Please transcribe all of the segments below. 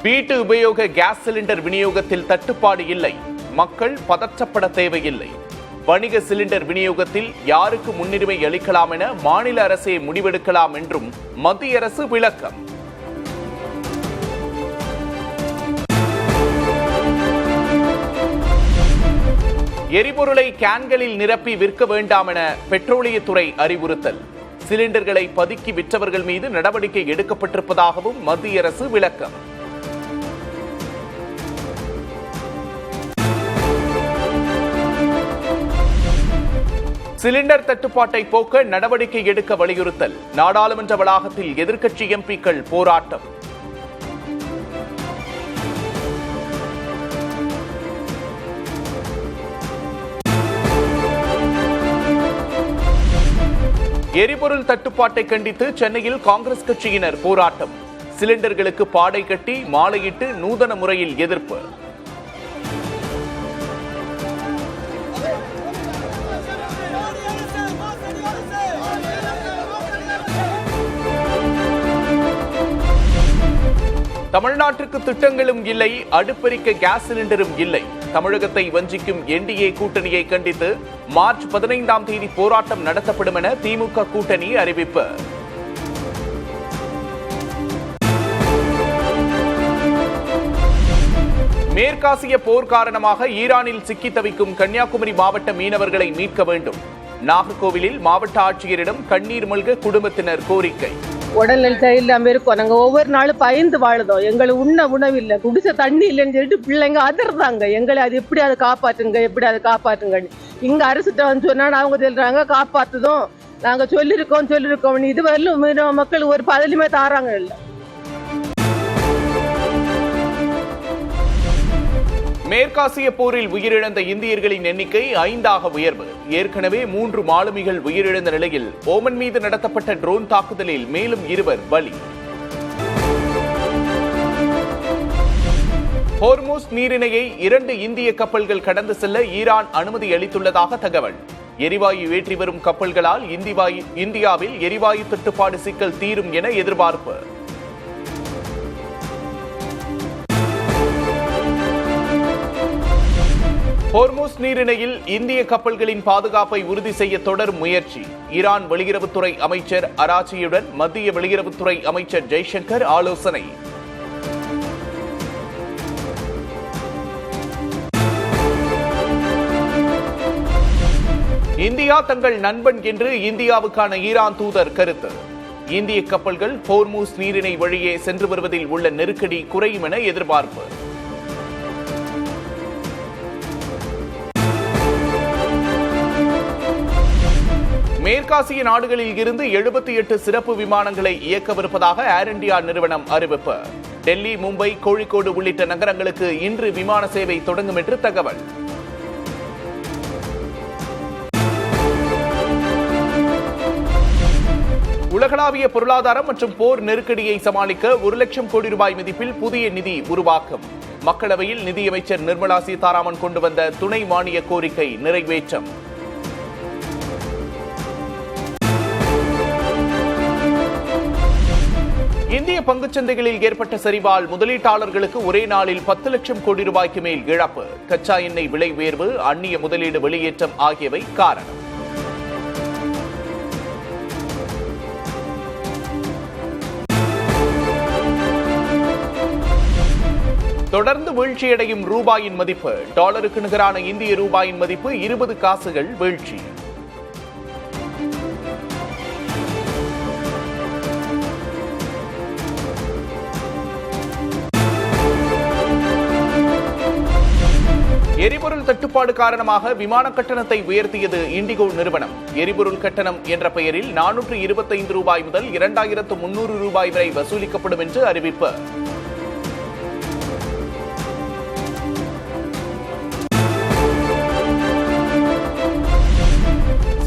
வீட்டு உபயோக gas cylinder விநியோகத்தில் தட்டுப்பாடு இல்லை. மக்கள் பதற்றப்பட தேவையில்லை. வணிக சிலிண்டர் விநியோகத்தில் யாருக்கு முன்னுரிமை அளிக்கலாம் என மாநில அரசே முடிவெடுக்கலாம் என்றும் மத்திய அரசு விளக்கம். எரிபொருளை கேன்களில் நிரப்பி விற்க வேண்டாம் என பெட்ரோலியத்துறை அறிவுறுத்தல். சிலிண்டர்களை பதுக்கி விற்றவர்கள் மீது நடவடிக்கை எடுக்கப்பட்டிருப்பதாகவும் மத்திய அரசு விளக்கம். சிலிண்டர் தட்டுப்பாட்டை போக்க நடவடிக்கை எடுக்க வலியுறுத்தல். நாடாளுமன்ற வளாகத்தில் எதிர்க்கட்சி எம்பிக்கள் போராட்டம். எரிபொருள் தட்டுப்பாட்டை கண்டித்து சென்னையில் காங்கிரஸ் கட்சியினர் போராட்டம். சிலிண்டர்களுக்கு பாடை கட்டி மாலையிட்டு நூதன முறையில் எதிர்ப்பு. தமிழ்நாட்டிற்கு திட்டங்களும் இல்லை, அடுப்பெரிக்க கேஸ் சிலிண்டரும் இல்லை. தமிழகத்தை வஞ்சிக்கும் என்டிஏ கூட்டணியை கண்டித்து மார்ச் 15ஆம் தேதி போராட்டம் நடத்தப்படும் என திமுக கூட்டணி அறிவிப்பு. மேற்காசிய போர் காரணமாக ஈரானில் சிக்கி தவிக்கும் கன்னியாகுமரி மாவட்ட மீனவர்களை மீட்க வேண்டும். நாகர்கோவிலில் மாவட்ட ஆட்சியரிடம் கண்ணீர் மல்க குடும்பத்தினர் கோரிக்கை. உடல்நல சரியில்லாம இருக்கோம். நாங்க ஒவ்வொரு நாளும் பயந்து வாழுதோம். எங்களுக்கு உணவு இல்லை, குடிசை தண்ணி இல்லைன்னு சொல்லிட்டு பிள்ளைங்க அதிர்றாங்க. எங்களை அது எப்படி அதை காப்பாற்றுங்க, எப்படி அதை காப்பாற்றுங்க. இங்க அரசுட்ட வந்து சொன்னா அவங்க சொல்றாங்க காப்பாத்துதும் நாங்க சொல்லிருக்கோம். இதுவரையிலும் மக்கள் ஒரு பதலியுமே தாராங்க இல்லை. மேற்காசிய போரில் உயிரிழந்த இந்தியர்களின் எண்ணிக்கை 5ஆக உயர்வு. ஏற்கனவே 3 மாலுமிகள் உயிரிழந்த நிலையில் ஓமன் மீது நடத்தப்பட்ட ட்ரோன் தாக்குதலில் மேலும் 2 பலி. ஹோர்முஸ் நீரிணையை 2 இந்திய கப்பல்கள் கடந்து செல்ல ஈரான் அனுமதி அளித்துள்ளதாக தகவல். எரிவாயு ஏற்றி வரும் கப்பல்களால் இந்தியாவில் எரிவாயு தட்டுப்பாடு சிக்கல் தீரும் என எதிர்பார்ப்பு. ஹோர்முஸ் நீரிணையில் இந்திய கப்பல்களின் பாதுகாப்பை உறுதி செய்ய தொடரும் முயற்சி. ஈரான் வெளியுறவுத்துறை அமைச்சர் அராச்சியுடன் மத்திய வெளியுறவுத்துறை அமைச்சர் ஜெய்சங்கர் ஆலோசனை. இந்தியா தங்கள் நண்பன் என்று இந்தியாவுக்கான ஈரான் தூதர் கருத்து. இந்திய கப்பல்கள் ஹோர்முஸ் நீரிணை வழியே சென்று வருவதில் உள்ள நெருக்கடி குறையும் என எதிர்பார்ப்பு. மேற்காசிய நாடுகளில் இருந்து 78 சிறப்பு விமானங்களை இயக்கவிருப்பதாக ஏர் இந்தியா நிறுவனம் அறிவிப்பு. டெல்லி, மும்பை, கோழிக்கோடு உள்ளிட்ட நகரங்களுக்கு இன்று விமான சேவை தொடங்கும் என்று தகவல். உலகளாவிய பொருளாதாரம் மற்றும் போர் நெருக்கடியை சமாளிக்க 1 லட்சம் கோடி ரூபாய் மதிப்பில் புதிய நிதி உருவாக்கம். மக்களவையில் நிதியமைச்சர் நிர்மலா சீதாராமன் கொண்டு வந்த துணை மானிய கோரிக்கை நிறைவேற்றம். இந்திய பங்குச்சந்தைகளில் ஏற்பட்ட சரிவால் முதலீட்டாளர்களுக்கு ஒரே நாளில் 10 லட்சம் கோடி ரூபாய்க்கு மேல் இழப்பு. கச்சா எண்ணெய் விலை உயர்வு, அந்நிய முதலீடு வெளியேற்றம் ஆகியவை காரணம். தொடர்ந்து வீழ்ச்சியடையும் ரூபாயின் மதிப்பு. டாலருக்கு நிகரான இந்திய ரூபாயின் மதிப்பு 20 காசுகள் வீழ்ச்சி. எரிபொருள் தட்டுப்பாடு காரணமாக விமான கட்டணத்தை உயர்த்தியது இண்டிகோ நிறுவனம். எரிபொருள் கட்டணம் என்ற பெயரில் 425 ரூபாய் முதல் 2300 ரூபாய் வரை வசூலிக்கப்படும் என்று அறிவிப்பு.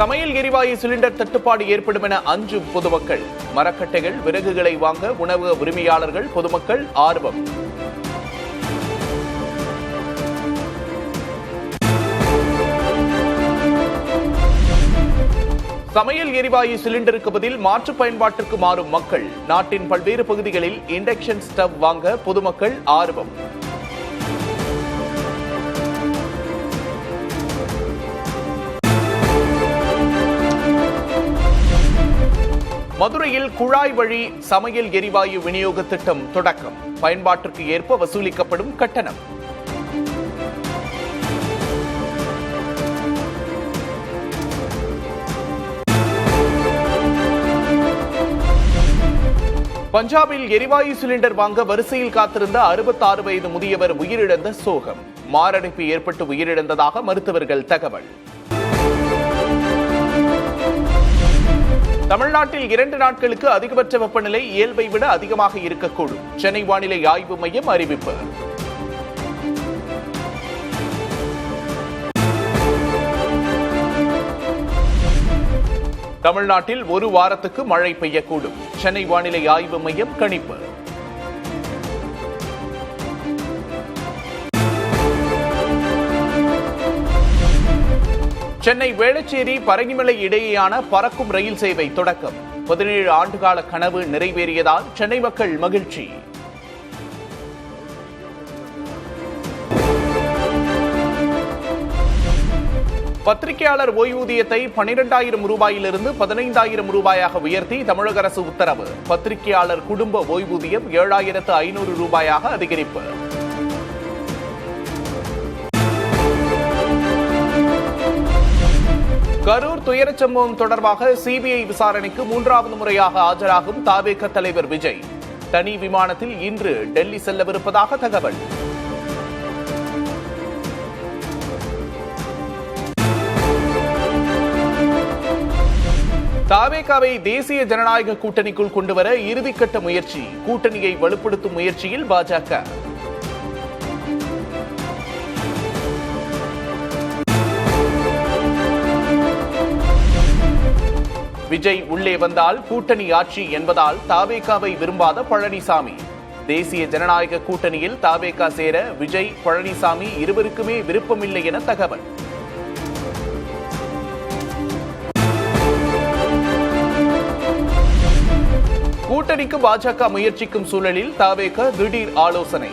சமையல் எரிவாயு சிலிண்டர் தட்டுப்பாடு ஏற்படும் என அஞ்சும் பொதுமக்கள். மரக்கட்டைகள், விறகுகளை வாங்க உணவக உரிமையாளர்கள், பொதுமக்கள் ஆர்வம். சமையல் எரிவாயு சிலிண்டருக்கு பதில் மாற்று பயன்பாட்டிற்கு மாறும் மக்கள். நாட்டின் பல்வேறு பகுதிகளில் இண்டக்ஷன் ஸ்டவ் வாங்க பொதுமக்கள் ஆர்வம். மதுரையில் குழாய் வழி சமையல் எரிவாயு விநியோக திட்டம் தொடக்கம். பயன்பாட்டிற்கு ஏற்ப வசூலிக்கப்படும் கட்டணம். பஞ்சாபில் எரிவாயு சிலிண்டர் வாங்க வரிசையில் காத்திருந்த 66 வயது முதியவர் உயிரிழந்த சோகம். மாரடைப்பு ஏற்பட்டு உயிரிழந்ததாக மருத்துவர்கள் தகவல். தமிழ்நாட்டில் 2 நாட்களுக்கு அதிகபட்ச வெப்பநிலை இயல்பை விட அதிகமாக இருக்கக்கூடும். சென்னை வானிலை ஆய்வு மையம் அறிவிப்பு. தமிழ்நாட்டில் 1 வாரத்துக்கு மழை பெய்யக்கூடும். சென்னை வானிலை ஆய்வு மையம் கணிப்பு. சென்னை வேளச்சேரி பரங்கிமலை இடையேயான பறக்கும் ரயில் சேவை தொடக்கம். 17 ஆண்டுகால கனவு நிறைவேறியதால் சென்னை மக்கள் மகிழ்ச்சி. பத்திரிகையாளர் ஓய்வூதியத்தை 12,000 ரூபாயிலிருந்து 15,000 ரூபாயாக உயர்த்தி தமிழக அரசு உத்தரவு. பத்திரிகையாளர் குடும்ப ஓய்வூதியம் 7,500 ரூபாயாக அதிகரிப்பு. கரூர் துயரச் சம்பவம் தொடர்பாக சிபிஐ விசாரணைக்கு 3வது முறையாக ஆஜராகும் தவேக தலைவர் விஜய். தனி விமானத்தில் இன்று டெல்லி செல்லவிருப்பதாக தகவல். தவேகாவை தேசிய ஜனநாயக கூட்டணிக்குள் கொண்டுவர இறுதிக்கட்ட முயற்சி. கூட்டணியை வலுப்படுத்தும் முயற்சியில் பாஜக. விஜய் உள்ளே வந்தால் கூட்டணி ஆட்சி என்பதால் தவேகாவை விரும்பாத பழனிசாமி. தேசிய ஜனநாயக கூட்டணியில் தவேகா சேர விஜய், பழனிசாமி இருவருக்குமே விருப்பமில்லை என தகவல். கூட்டணிக்கு பாஜக முயற்சிக்கும் சூழலில் தவேக திடீர் ஆலோசனை.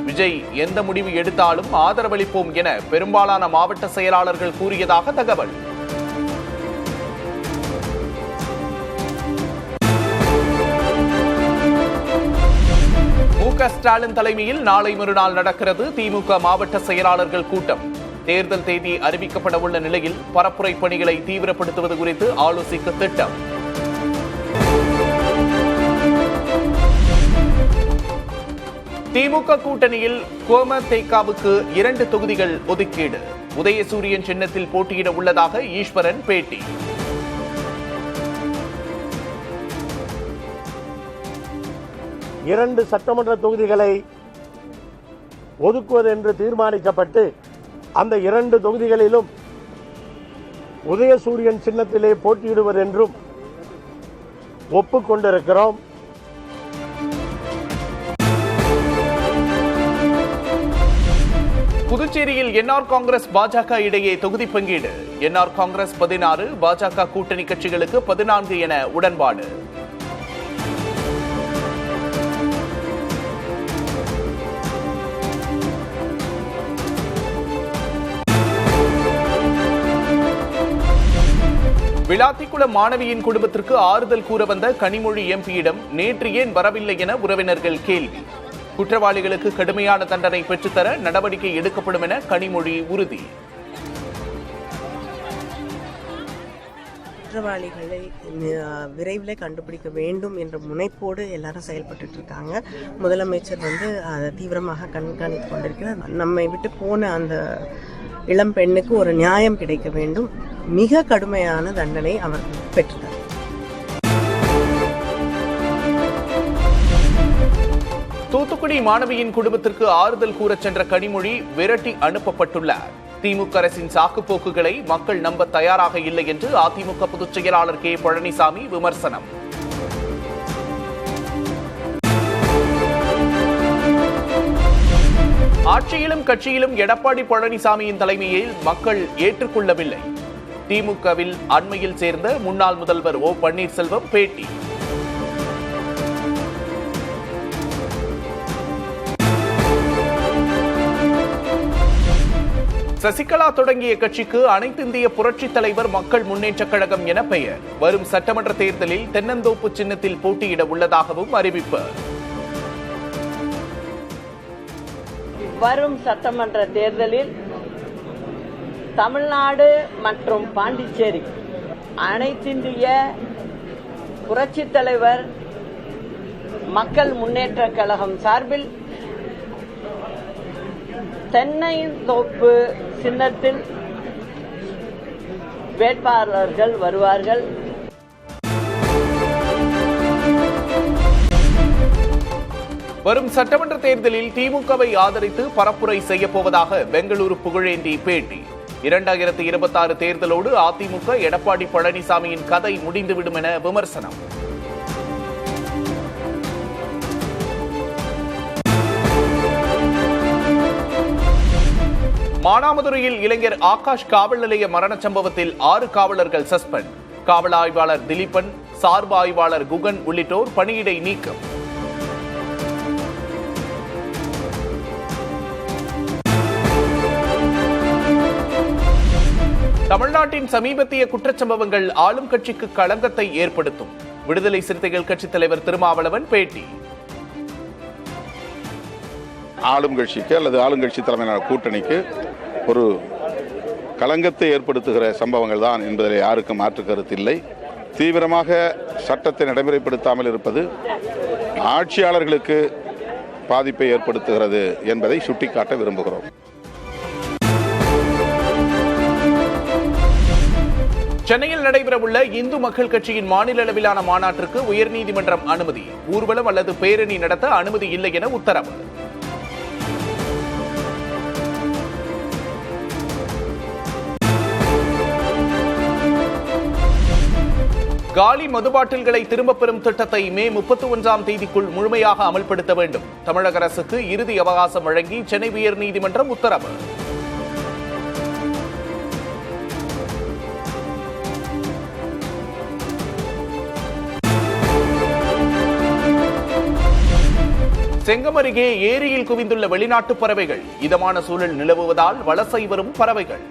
விஜய் எந்த முடிவு எடுத்தாலும் ஆதரவளிப்போம் என பெரும்பாலான மாவட்ட செயலாளர்கள் கூறியதாக தகவல். மு.க. ஸ்டாலின் தலைமையில் நாளை மறுநாள் நடக்கிறது திமுக மாவட்ட செயலாளர்கள் கூட்டம். தேர்தல் தேதி அறிவிக்கப்பட உள்ள நிலையில் பரப்புரை பணிகளை தீவிரப்படுத்துவது குறித்து ஆலோசிக்க திட்டம். திமுக கூட்டணியில் கோமதேகாவுக்கு 2 தொகுதிகள் ஒதுக்கீடு. உதயசூரியன் சின்னத்தில் போட்டியிட உள்ளதாக ஈஸ்வரன் பேட்டி. இரண்டு சட்டமன்ற தொகுதிகளை ஒதுக்குவது என்று தீர்மானிக்கப்பட்டு அந்த 2 தொகுதிகளிலும் உதயசூரியன் சின்னத்திலே போட்டியிடுவது என்றும் ஒப்புக்கொண்டிருக்கிறோம். புதுச்சேரியில் என்ஆர் காங்கிரஸ் பாஜக இடையே தொகுதி பங்கீடு. என்ஆர் காங்கிரஸ் 16, பாஜக கூட்டணி கட்சிகளுக்கு 14 என உடன்பாடு. விளாத்திக்குளம் மாணவியின் குடும்பத்திற்கு ஆறுதல் கூற வந்த கனிமொழி எம்பியிடம் நேற்று ஏன் வரவில்லை என உறவினர்கள் கேள்வி. குற்றவாளிகளுக்கு கடுமையான தண்டனை பெற்றுத்தர நடவடிக்கை எடுக்கப்படும் என கனிமொழி உறுதி. குற்றவாளிகளை விரைவில் கண்டுபிடிக்க வேண்டும் என்ற முனைப்போடு எல்லாரும் செயல்பட்டு இருக்காங்க. முதலமைச்சர் அதை தீவிரமாக கண்காணித்துக் கொண்டிருக்கிறார். நம்மை விட்டு போன அந்த இளம் பெண்ணுக்கு ஒரு நியாயம் கிடைக்க வேண்டும். மிக கடுமையான தண்டனை அவர் பெற்றார். தூத்துக்குடி மாணவியின் குடும்பத்திற்கு ஆறுதல் கூறச் சென்ற கனிமொழி விரட்டி அனுப்பப்பட்டுள்ளார். திமுக அரசின் சாக்குப்போக்குகளை மக்கள் நம்ப தயாராக இல்லை என்று அதிமுக பொதுச் செயலாளர் கே. பழனிசாமி விமர்சனம். ஆட்சியிலும் கட்சியிலும் எடப்பாடி பழனிசாமியின் தலைமையை மக்கள் ஏற்றுக்கொள்ளவில்லை. திமுகவில் அண்மையில் சேர்ந்த முன்னாள் முதல்வர் ஓ பன்னீர்செல்வம் பேட்டி. சசிகலா தொடங்கிய கட்சிக்கு அனைத்து இந்திய புரட்சித் தலைவர் மக்கள் முன்னேற்றக் கழகம் என பெயர். வரும் சட்டமன்ற தேர்தலில் தென்னந்தோப்பு சின்னத்தில் போட்டியிட உள்ளதாகவும் அறிவிப்பு. வரும் சட்டமன்ற தேர்தலில் தமிழ்நாடு மற்றும் பாண்டிச்சேரி அனைத்திந்திய புரட்சித் தலைவர் மக்கள் முன்னேற்றக் கழகம் சார்பில் தென்னந்தோப்பு சின்னத்தில் வேட்பாளர்கள் வருவார்கள். வரும் சட்டமன்ற தேர்தலில் திமுகவை ஆதரித்து பரப்புரை செய்யப்போவதாக பெங்களூரு புகழேந்தி பேட்டி. 2026 தேர்தலோடு அதிமுக எடப்பாடி பழனிசாமியின் கதை முடிந்துவிடும் என விமர்சனம். மானாமதுரையில் இளைஞர் ஆகாஷ் காவல் நிலைய மரண சம்பவத்தில் 6 காவலர்கள் சஸ்பெண்ட். காவல் ஆய்வாளர் திலீபன், சார்பு ஆய்வாளர் குகன் உள்ளிட்டோர் பணியிடை நீக்கம். தமிழ்நாட்டின் சமீபத்திய குற்றச்சம்பவங்கள் ஆளும் கட்சிக்கு களங்கத்தை ஏற்படுத்தும். விடுதலை சிறுத்தைகள் கட்சித் தலைவர் திருமாவளவன் பேட்டி. ஆளும் கட்சிக்கு அல்லது ஆளுங்கட்சி தலைமையிலான கூட்டணிக்கு ஒரு களங்கத்தை ஏற்படுத்துகிற சம்பவங்கள் தான் என்பதில் யாருக்கும் மாற்று கருத்து இல்லை. தீவிரமாக சட்டத்தை நடைமுறைப்படுத்தாமல் இருப்பது ஆட்சியாளர்களுக்கு பாதிப்பை ஏற்படுத்துகிறது என்பதை சுட்டிக்காட்ட விரும்புகிறோம். சென்னையில் நடைபெறவுள்ள இந்து மக்கள் கட்சியின் மாநில அளவிலான மாநாட்டிற்கு உயர்நீதிமன்றம் அனுமதி. ஊர்வலம் அல்லது பேரணி நடத்த அனுமதி இல்லை என உத்தரவு. காலி மதுபாட்டில்களை திரும்பப் பெறும் திட்டத்தை மே 31ஆம் தேதிக்குள் முழுமையாக அமல்படுத்த வேண்டும். தமிழக அரசுக்கு இறுதி அவகாசம் வழங்கி சென்னை உயர்நீதிமன்றம் உத்தரவு. செங்கம் அருகே ஏரியில் குவிந்துள்ள வெளிநாட்டு பறவைகள். இதமான சூழல் நிலவுவதால் வலசை வரும் பறவைகள்.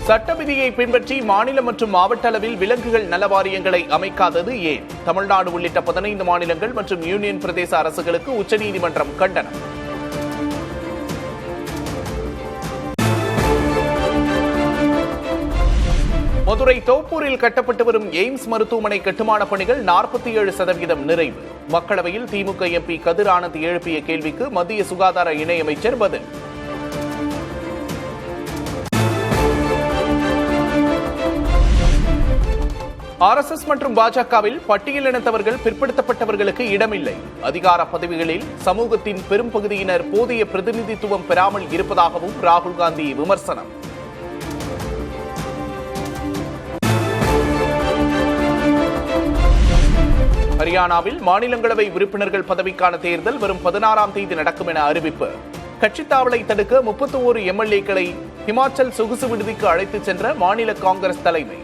சட்ட விதியை பின்பற்றி மாநில மற்றும் மாவட்ட அளவில் விலங்குகள் நல வாரியங்களை அமைக்காதது ஏன்? தமிழ்நாடு உள்ளிட்ட 15 மாநிலங்கள் மற்றும் யூனியன் பிரதேச அரசுகளுக்கு உச்சநீதிமன்றம் கண்டனம். மதுரை தோப்பூரில் கட்டப்பட்டு வரும் எய்ம்ஸ் மருத்துவமனை கட்டுமான பணிகள் 47% நிறைவு. மக்களவையில் திமுக எம்பி கதிர் ஆனந்த் எழுப்பிய கேள்விக்கு மத்திய சுகாதார இணையமைச்சர் பதில். RSS மற்றும் பாஜகவில் பட்டியலினத்தவர்கள் பிற்படுத்தப்பட்டவர்களுக்கு இடமில்லை. அதிகார பதவிகளில் சமூகத்தின் பெரும் பகுதியினர் போதிய பிரதிநிதித்துவம் பெறாமல் இருப்பதாகவும் ராகுல் காந்தி விமர்சனம். ஹரியானாவில் மாநிலங்களவை உறுப்பினர்கள் பதவிக்கான தேர்தல் வரும் 16ஆம் தேதி நடக்கும் என அறிவிப்பு. கட்சித் தாவலை தடுக்க 31 MLA-க்களை ஹிமாச்சல் சொகுசு விடுதிக்கு அழைத்துச் சென்ற மாநில காங்கிரஸ் தலைமை.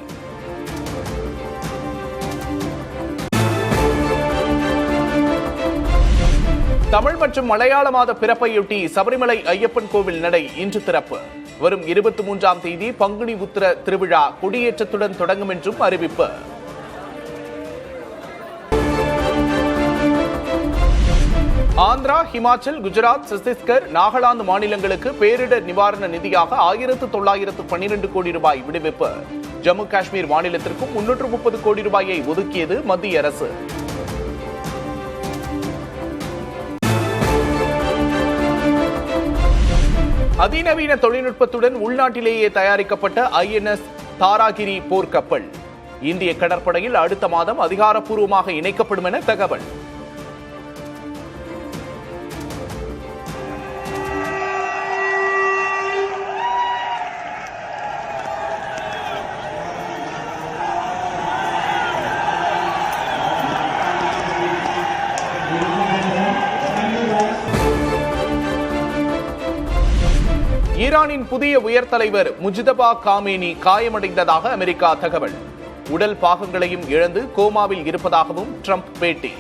தமிழ் மற்றும் மலையாள மாத பிறப்பையொட்டி சபரிமலை ஐயப்பன் கோவில் நடை இன்று திறப்பு. வரும் 23ஆம் தேதி பங்குனி உத்திர திருவிழா கொடியேற்றத்துடன் தொடங்கும் என்றும் அறிவிப்பு. ஆந்திரா, ஹிமாச்சல், குஜராத், சத்தீஸ்கர், நாகாலாந்து மாநிலங்களுக்கு பேரிடர் நிவாரண நிதியாக 1912 கோடி ரூபாய் விடுவிப்பு. ஜம்மு காஷ்மீர் மாநிலத்திற்கும் 330 கோடி ரூபாயை ஒதுக்கியது மத்திய அரசு. அதிநவீன தொழில்நுட்பத்துடன் உள்நாட்டிலேயே தயாரிக்கப்பட்ட INS தாராகிரி போர்க்கப்பல் இந்திய கடற்படையில் அடுத்த மாதம் அதிகாரப்பூர்வமாக இணைக்கப்படும் என தகவல். ஈரானின் புதிய உயர் தலைவர் முஜ்தபா காமேனி காயமடைந்ததாக அமெரிக்கா தகவல். உடல் பாகங்களையும் இழந்து கோமாவில் இருப்பதாகவும் ட்ரம்ப் பேட்டி.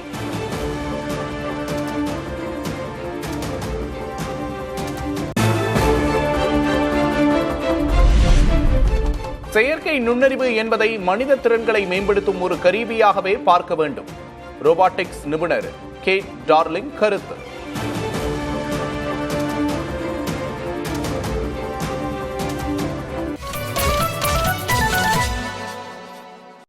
செயற்கை நுண்ணறிவு என்பதை மனித திறன்களை மேம்படுத்தும் ஒரு கருவியாகவே பார்க்க வேண்டும். ரோபாட்டிக்ஸ் நிபுணர் கேட் டார்லிங் கருத்து.